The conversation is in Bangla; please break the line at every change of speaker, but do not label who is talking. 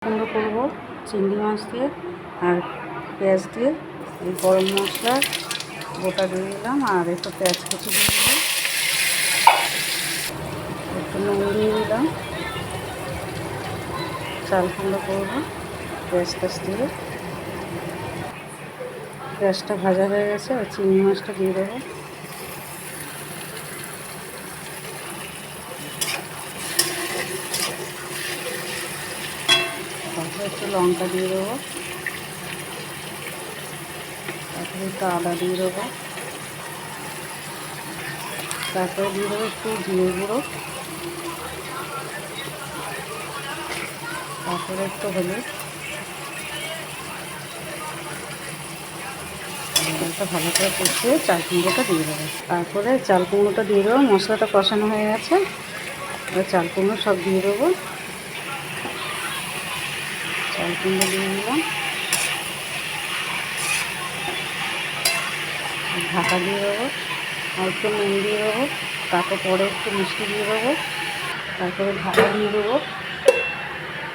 কুমড়ো করবো চিংড়ি মাছ দিয়ে আর পেঁয়াজ দিয়ে। এই গরম মশলা গোটা দিয়ে দিলাম আর একটু পেঁয়াজ কুচি দিয়ে দিলাম, একটু নুন দিয়ে দিলাম। চাল কুমড়ো করবো পেঁয়াজ টেস দিয়ে। পেঁয়াজটা ভাজা হয়ে গেছে আর চিংড়ি মাছটা দিয়ে দেবো। তারপরে একটু লঙ্কা দিয়ে দেবো, তারপরে একটু আদা দিয়ে দেবো, তারপরে দিয়ে দেবো একটু জিরে গুঁড়ো, তারপরে একটু হলুদ। এটা ভালো করে কষিয়ে চাল কুমড়োটা দিয়ে দেবো। তারপরে চাল কুমড়োটা দিয়ে দেবো। মশলাটা কষানো হয়ে গেছে, এবার চাল কুমড়ো সব দিয়ে দেবো। চাল কুমড়ো দিয়ে দিলাম, ঢাকা দিয়ে দেবো আর একটু নুন দিয়ে দেবো। তারপর একটু মিষ্টি দিয়ে দেবো, তারপরে ঢাকা দিয়ে দেবো।